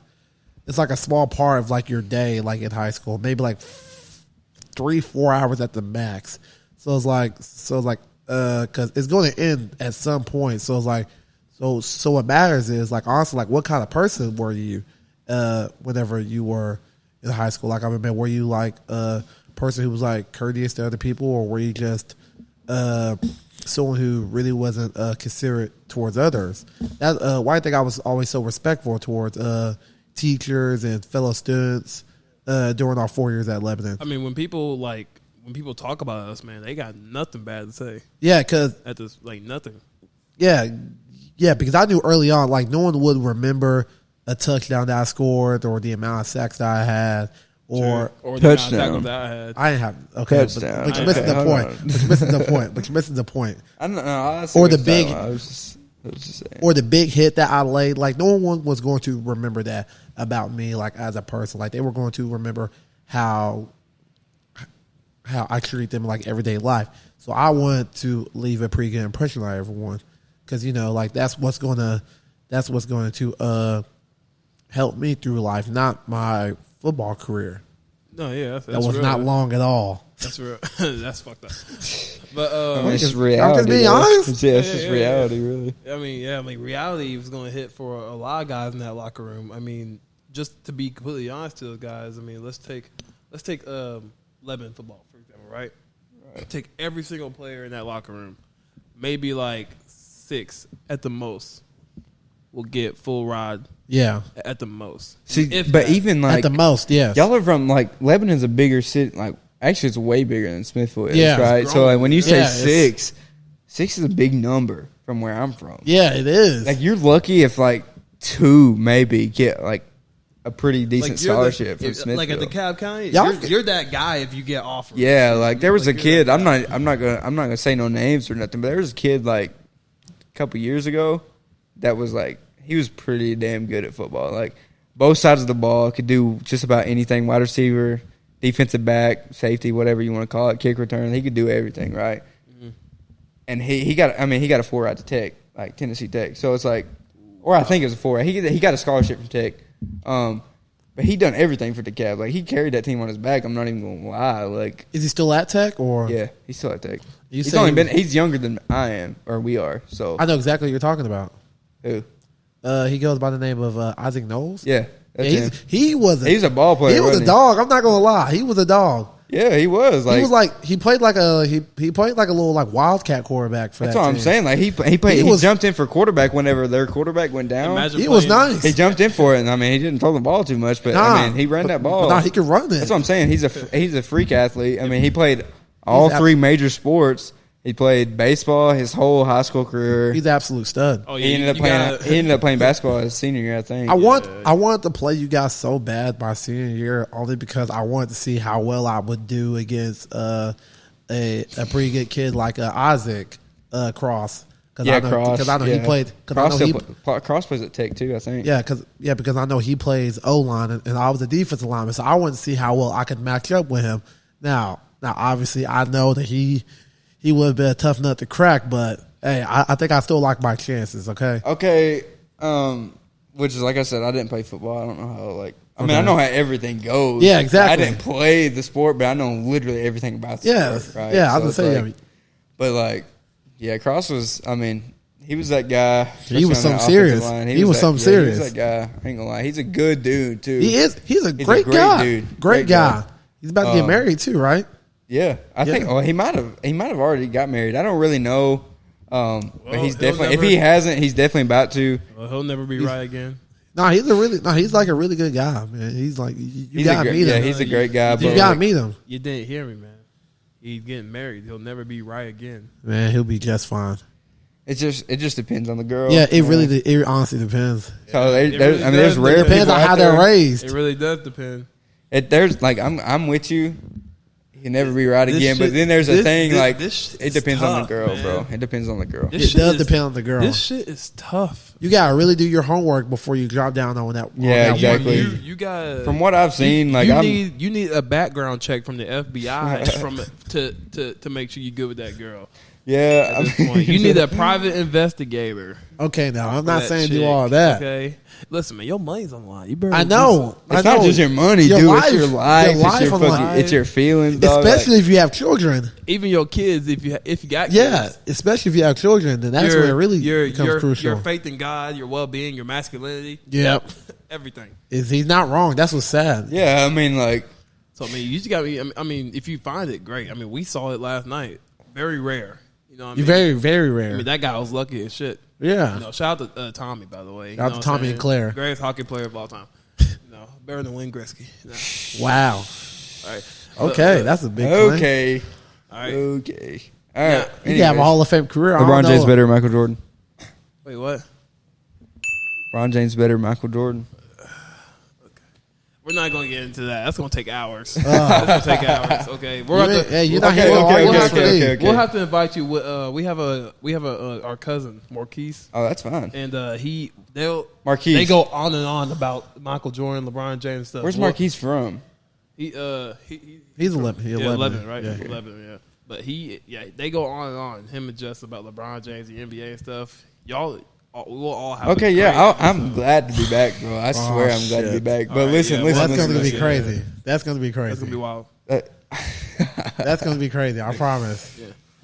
it's like a small part of like your day, like in high school, maybe like 3-4 hours at the max. So it's like because it's going to end at some point. So it's like so what matters is like honestly like what kind of person were you whenever you were in high school? Like, I mean, were you like a person who was like courteous to other people, or were you just someone who really wasn't considerate towards others? That why I think I was always so respectful towards teachers and fellow students during our 4 years at Lebanon. I mean, when people talk about us, man, they got nothing bad to say. Yeah, because At this, like nothing. yeah, because I knew early on, like, no one would remember a touchdown that I scored or the amount of sacks that I had or the Touchdown. tackles that I had. I didn't have okay, Touchdown. but you're missing the Hold point. on. But you're missing the point. But you're missing the point. I don't know. I see Or what the you're big- talking about. I was just saying. Or the big hit that I laid. Like, no one was going to remember that about me, like, as a person. Like, they were going to remember how I treat them like everyday life. So I wanted to leave a pretty good impression on everyone, because like that's what's going to help me through life, not my football career. No, yeah, that's That was real, not man. long at all. That's real. That's fucked up. But I mean, it's just I'm reality. just being though. honest. Yeah, it's Yeah, just yeah, reality, really. I mean, reality was going to hit for a lot of guys in that locker room. I mean, just to be completely honest to those guys, I mean, let's take Lebanon football for example, right? Take every single player in that locker room, maybe like 6 at the most will get full ride Yeah, at the most. See, If but that. even like at the most, yes. y'all are from like Lebanon's a bigger city. Like actually, it's way bigger than Smithville is, Yeah, it's right? So growing. like when you say Yeah, it's- 6 is a big number from where I'm from. Yeah, it is. Like you're lucky if like 2 maybe get like a pretty decent Like, you're scholarship from if- Smithville. like at the Cobb County, Y'all you're that guy if you get offered. Yeah, like there was a Like, kid. you're I'm not gonna say no names or nothing, but there was a kid like a couple years ago that was like he was pretty damn good at football. Like both sides of the ball, could do just about anything. Wide receiver, defensive back, safety, whatever you want to call it, kick return. He could do everything, right? Mm-hmm. And he got a 4 ride to Tech, like Tennessee Tech. So it's like, or I think it was a 4 ride. He got a scholarship from Tech. But he done everything for the Cavs. Like, he carried that team on his back. I'm not even going to lie. Like, is he still at Tech or? yeah, he's still at Tech. He's Younger than I am, or we are. So I know exactly what you're talking about. who? He goes by the name of Isaac Knowles. Yeah, that's him. He's a ball player. He was a dog. I'm not gonna lie. He was a dog. Yeah, he was. Like, he was like he played like a little like wildcat quarterback for that's that what team. I'm saying. Like he jumped in for quarterback whenever their quarterback went down. He was nice. He jumped in for it, and I mean he didn't throw the ball too much, but I mean he ran that ball. Nah, he could run it. That's what I'm saying. He's a freak athlete. I mean he played all three major sports. He played baseball his whole high school career. He's an absolute stud. Oh, yeah, he ended up playing basketball his senior year, I think. I wanted to play you guys so bad my senior year only because I wanted to see how well I would do against a pretty good kid like Isaac Cross. Because I know he played. Cross plays at Tech too, I think. Because I know he plays O-line and I was a defensive lineman, so I wanted to see how well I could match up with him. Now obviously I know that he would have been a tough nut to crack, but hey, I think I still like my chances. Okay. Which is like I said, I didn't play football. I don't know how I know how everything goes. Yeah, exactly. I didn't play the sport, but I know literally everything about the sport. Right? Yeah, I was gonna say. Cross was. I mean, he was that guy. He was something serious. He was something serious. He was that guy. I ain't gonna lie. He's a good dude too. He is. He's a great guy. Dude. Great guy. He's about to get married too, right? Yeah, I think. Oh, he might have already got married. I don't really know. But he's definitely. If he hasn't, he's definitely about to. Well, he'll never be right again. He's like a really good guy, man. He's like you gotta meet him. Yeah, he's a great guy. You gotta meet him. You didn't hear me, man. He's getting married. He'll never be right again. Man, he'll be just fine. It just depends on the girl. Yeah, it honestly depends. So there's rare. It depends on how they're raised. It really does depend. There's like I'm with you. He can never be right again. But then there's a thing like it depends on the girl, bro. It depends on the girl. It does depend on the girl. This shit is tough. You gotta really do your homework before you drop down on that. Yeah, exactly. You got. From what I've seen, you need a background check from the FBI to make sure you're good with that girl. Yeah, you need a private investigator. Okay, now I'm not saying do all that. Okay, listen, man, your money's on the line. You better. I know. It's not just your money, dude. It's your life. It's your feelings, dog. Especially if you have children. Even your kids, if you got kids. Yeah, especially if you have children, then that's where it really becomes crucial. Your faith in God, your well-being, your masculinity. Yep. Everything. He's not wrong. That's what's sad. Yeah, I mean, like. So I mean, you just got to. I mean, if you find it, great. I mean, we saw it last night. Very rare. You know what I mean? Very, very rare. I mean, that guy was lucky as shit. Yeah. Shout out to Tommy, by the way. Shout out to Tommy and Claire. Greatest hockey player of all time. Better than Wayne Gretzky. Wow. All right. Okay, that's a big claim. Okay. All right. Okay. All right. He can have a Hall of Fame career. LeBron James better than Michael Jordan. Wait, what? LeBron James better than Michael Jordan. We're not going to get into that. That's going to take hours. That's going to take hours. Okay. You're not here. We'll have to invite you. We have our cousin Marquise. Oh, that's fine. And Marquise. They go on and on about Michael Jordan, LeBron James stuff. Where's Marquise from? He's 11. He's 11, right? Yeah. 11, yeah. But they go on and on. Him and Justin about LeBron James, the NBA and stuff. Y'all. We'll all have. Okay, yeah, I'm glad to be back, bro. I swear I'm glad to be back. But listen, that's going to be crazy. That's going to be crazy. That's going to be wild. That's going to be crazy. I promise. Yeah.